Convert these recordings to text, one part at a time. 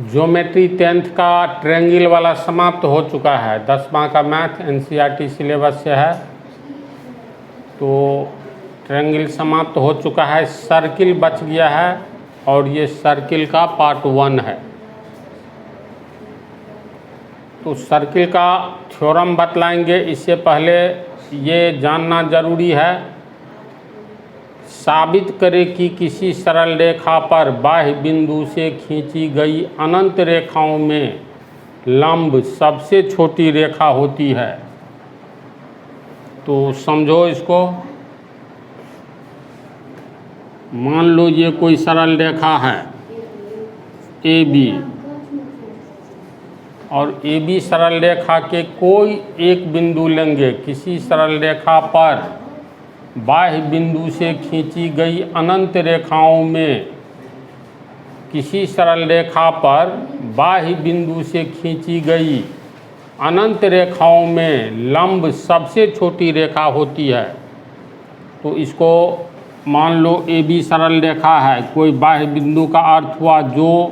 Geometry 10th का triangle वाला समाप्त हो चुका है। 10वां का मैथ एनसीईआरटी सिलेबस से है, तो ट्रायंगल समाप्त हो चुका है। सर्किल बच गया है और ये सर्किल का पार्ट 1 है। तो सर्किल का थ्योरम बतलाएंगे। इससे पहले ये जानना जरूरी है, साबित करें कि किसी सरल रेखा पर बाह्य बिंदु से खींची गई अनंत रेखाओं में लंब सबसे छोटी रेखा होती है। तो समझो इसको। मान लो ये कोई सरल रेखा है ए बी, और ए बी सरल रेखा के कोई एक बिंदु लेंगे। किसी सरल रेखा पर बाह्य बिंदु से खींची गई अनंत रेखाओं में, किसी सरल रेखा पर बाह्य बिंदु से खींची गई अनंत रेखाओं में लंब सबसे छोटी रेखा होती है। तो इसको मान लो ए बी सरल रेखा है, कोई बाह्य बिंदु का अर्थ हुआ जो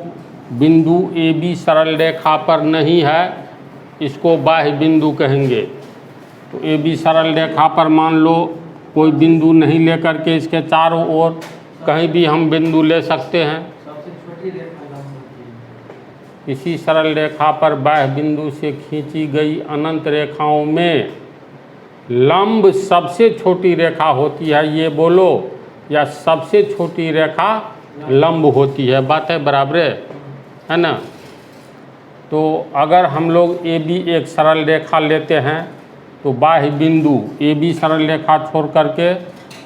बिंदु ए बी सरल रेखा पर नहीं है, इसको बाह्य बिंदु कहेंगे। तो ए बी सरल रेखा पर मान लो कोई बिंदु नहीं लेकर के इसके चारों ओर कहीं भी हम बिंदु ले सकते हैं। सबसे छोटी रेखा लंब होती है। किसी सरल रेखा पर बाह्य बिंदु से खींची गई अनंत रेखाओं में लंब सबसे छोटी रेखा होती है, ये बोलो, या सबसे छोटी रेखा लंब होती है। बात है बराबर है ना। तो अगर हम लोग ए बी एक सरल रेखा लेते हैं तो बाह्य बिंदु ए बी सरल रेखा छोड़ करके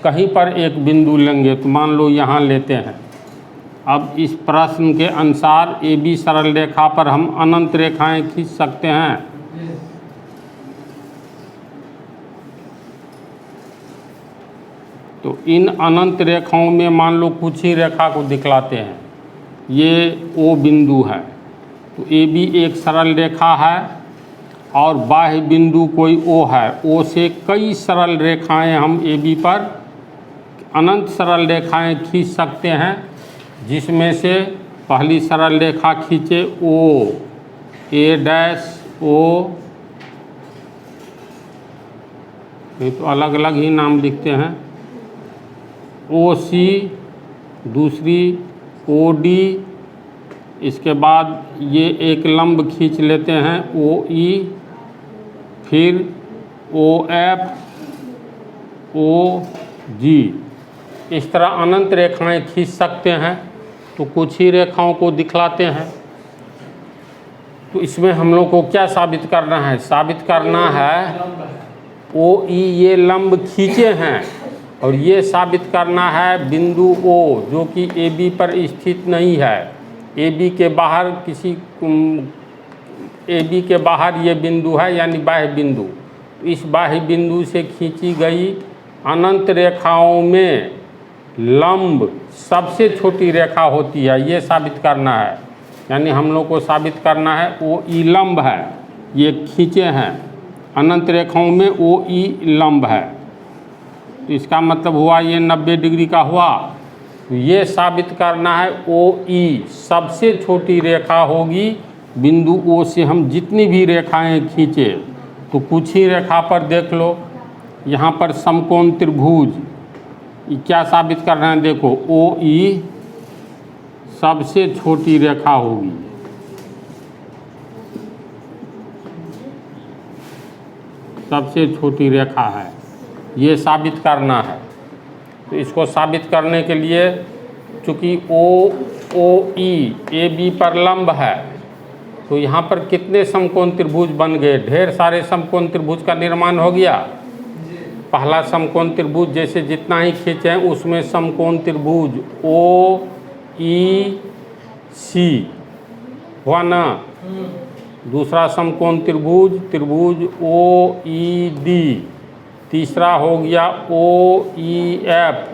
कहीं पर एक बिंदु लेंगे। तो मान लो यहाँ लेते हैं। अब इस प्रश्न के अनुसार ए बी सरल रेखा पर हम अनंत रेखाएं खींच सकते हैं। तो इन अनंत रेखाओं में मान लो कुछ ही रेखा को दिखलाते हैं। ये ओ बिंदु है, तो ए बी एक सरल रेखा है और बाह्य बिंदु कोई ओ है। ओ से कई सरल रेखाएं हम ए बी पर अनंत सरल रेखाएं खींच सकते हैं, जिसमें से पहली सरल रेखा खींचे ओ, ए डैश ओ, ये तो अलग अलग ही नाम लिखते हैं, ओ सी, दूसरी ओ डी, इसके बाद ये एक लंब खींच लेते हैं ओ ई, फिर ओ एफ, ओ जी। इस तरह अनंत रेखाएं खींच सकते हैं। तो कुछ ही रेखाओं को दिखलाते हैं। तो इसमें हम लोग को क्या साबित करना है? साबित करना है ओ ई ये लंब खींचे हैं, और ये साबित करना है बिंदु ओ जो कि ए बी पर स्थित नहीं है। ए बी के बाहर ए बी के बाहर ये बिंदु है, यानी बाह्य बिंदु। इस बाह्य बिंदु से खींची गई अनंत रेखाओं में लंब सबसे छोटी रेखा होती है, ये साबित करना है। यानी हम लोग को साबित करना है ओ ई लंब है, ये खींचे हैं अनंत रेखाओं में ओ ई लंब है। तो इसका मतलब हुआ ये 90 डिग्री का हुआ। तो ये साबित करना है ओ ई सबसे छोटी रेखा होगी। बिंदु ओ से हम जितनी भी रेखाएं खींचे, तो कुछ ही रेखा पर देख लो, यहाँ पर समकोण त्रिभुज, ये क्या साबित कर रहे हैं? देखो ओ ई सबसे छोटी रेखा होगी। सबसे छोटी रेखा है, ये साबित करना है। तो इसको साबित करने के लिए चूँकि ओ ई ए बी पर लंब है, तो यहाँ पर कितने समकोण त्रिभुज बन गए? ढेर सारे समकोण त्रिभुज का निर्माण हो गया। पहला समकोण त्रिभुज जैसे जितना ही खींचे हैं उसमें समकोण त्रिभुज ओ ई सी हुआ ना। दूसरा समकोण त्रिभुज त्रिभुज ओ ई डी, तीसरा हो गया ओ ई एफ,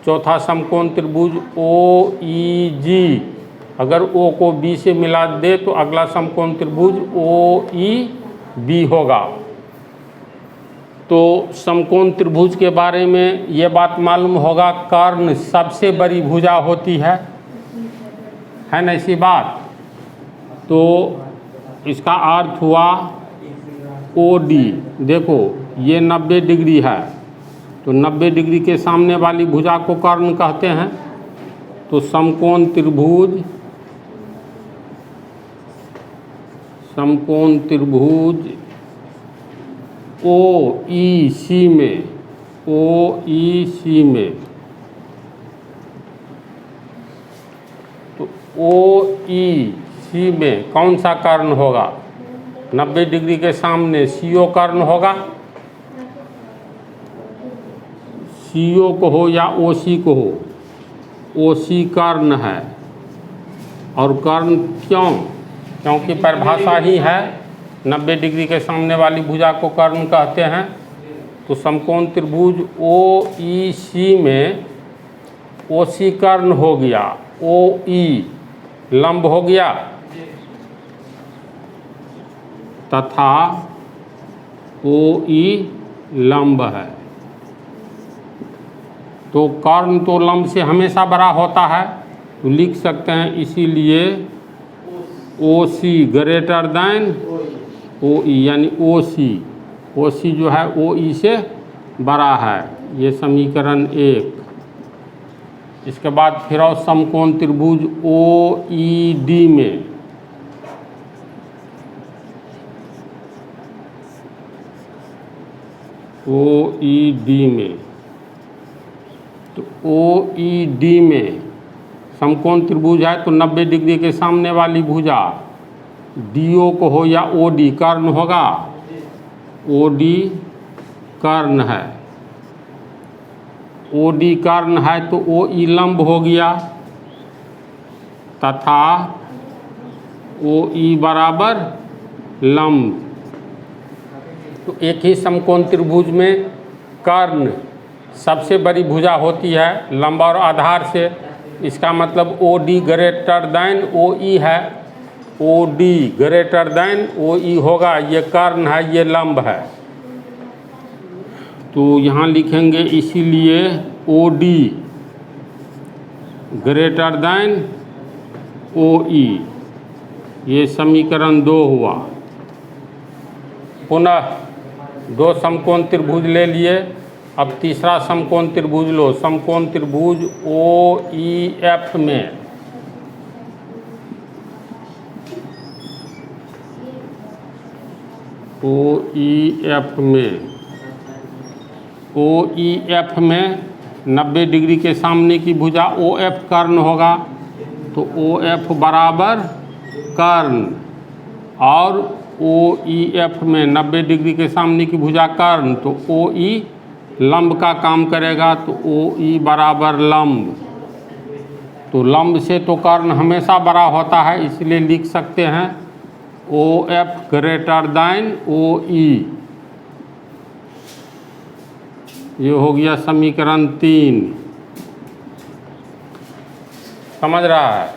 चौथा समकोण त्रिभुज ओ ई जी। अगर ओ को बी से मिला दे तो अगला समकोण त्रिभुज ओ ई बी होगा। तो समकोण त्रिभुज के बारे में ये बात मालूम होगा, कर्ण सबसे बड़ी भुजा होती है। है ना ऐसी बात। तो इसका अर्थ हुआ OD। देखो ये 90 डिग्री है, तो 90 डिग्री के सामने वाली भुजा को कर्ण कहते हैं। तो समकोण त्रिभुज OEC में तो OEC में कौन सा कर्ण होगा? 90 डिग्री के सामने CO कर्ण होगा। CO को हो या OC को हो, OC कर्ण है। और कर्ण क्यों? क्योंकि परिभाषा ही है 90 डिग्री के सामने वाली भुजा को कर्ण कहते हैं। तो समकोण त्रिभुज OEC में OC कर्ण हो गया, OE लंब हो गया, तथा OE लंब है। तो कर्ण तो लंब से हमेशा बड़ा होता है, तो लिख सकते हैं इसीलिए OC ग्रेटर देन OE, यानी OC जो है OE से बड़ा है। ये समीकरण 1। इसके बाद फिर और समकोण त्रिभुज OED में तो OED में समकोण त्रिभुज है, तो 90 डिग्री के सामने वाली भुजा DO को हो या OD कर्ण होगा, OD कर्ण है। OD कर्ण है तो OE लंब हो गया, तथा OE बराबर लंब। तो एक ही समकोण त्रिभुज में कर्ण सबसे बड़ी भुजा होती है लंब और आधार से। इसका मतलब OD ग्रेटर देन OE है, OD ग्रेटर देन OE होगा। ये कर्ण है, ये लंब है। तो यहाँ लिखेंगे इसीलिए OD ग्रेटर देन OE। ये समीकरण 2 हुआ। पुनः 2 समकोण त्रिभुज ले लिए, अब तीसरा समकोण त्रिभुज लो। समकोण त्रिभुज OEF में OEF में 90 डिग्री के सामने की भुजा OF कर्ण होगा, तो OF बराबर कर्ण। और OEF में 90 डिग्री के सामने की भुजा कर्ण, तो OE लंब का काम करेगा, तो OE बराबर लंब। तो लंब से तो कर्ण हमेशा बड़ा होता है, इसलिए लिख सकते हैं OF ग्रेटर देन OE। ये हो गया समीकरण 3। समझ रहा है?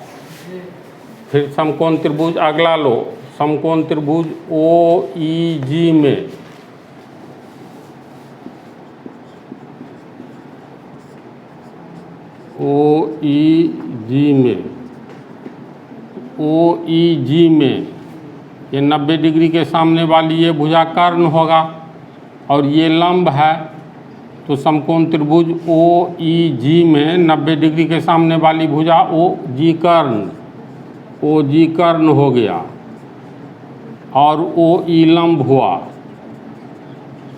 फिर समकोण त्रिभुज अगला लो। समकोण त्रिभुज OEG में OEG में ये 90 डिग्री के सामने वाली ये भुजा कर्ण होगा और ये लंब है। तो समकोण त्रिभुज OEG में 90 डिग्री के सामने वाली भुजा OG कर्ण हो गया और OE लंब हुआ।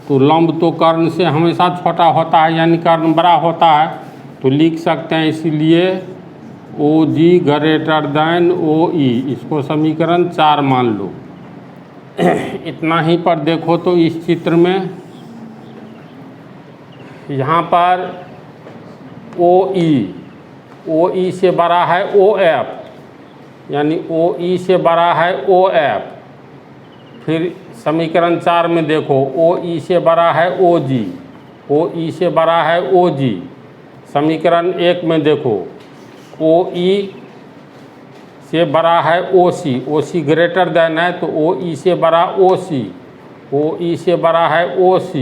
तो लंब तो कर्ण से हमेशा छोटा होता है, यानी कर्ण बड़ा होता है, तो लिख सकते हैं इसीलिए OG ग्रेटर देन OE। इसको समीकरण 4 मान लो। इतना ही पर देखो तो इस चित्र में यहाँ पर OE से बड़ा है OF, यानी OE से बड़ा है OF। फिर समीकरण 4 में देखो OE से बड़ा है OE से बड़ा है OG। समीकरण 1 में देखो OE से बड़ा है OC ग्रेटर देन है, तो OE से बड़ा OE से बड़ा है OC।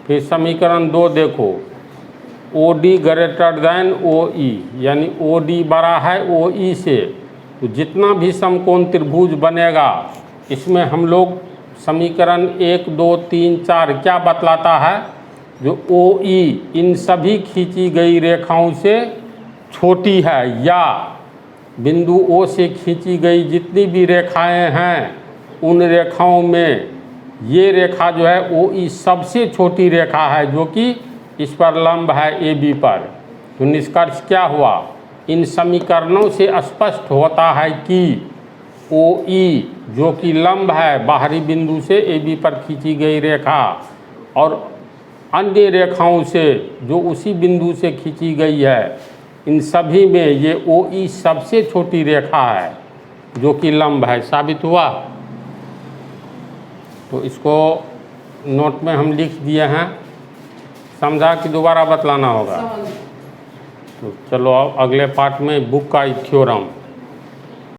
फिर समीकरण 2 देखो OD ग्रेटर देन OE, यानी OD बड़ा है OE से, तो जितना भी समकोण त्रिभुज बनेगा इसमें हम लोग समीकरण 1, 2, 3, 4 क्या बतलाता है, जो ओ ई इन सभी खींची गई रेखाओं से छोटी है, या बिंदु ओ से खींची गई जितनी भी रेखाएं हैं उन रेखाओं में ये रेखा जो है ओ ई सबसे छोटी रेखा है, जो कि इस पर लंब है ए बी पर। तो निष्कर्ष क्या हुआ, इन समीकरणों से स्पष्ट होता है कि ओ ई जो कि लंब है बाहरी बिंदु से ए बी पर खींची गई रेखा, और अन्य रेखाओं से जो उसी बिंदु से खींची गई है, इन सभी में ये ओ ई सबसे छोटी रेखा है जो कि लंब है। साबित हुआ। तो इसको नोट में हम लिख दिए हैं, समझा कि दोबारा बतलाना होगा। समझ। तो चलो अब अगले पार्ट में बुक का थ्योरम।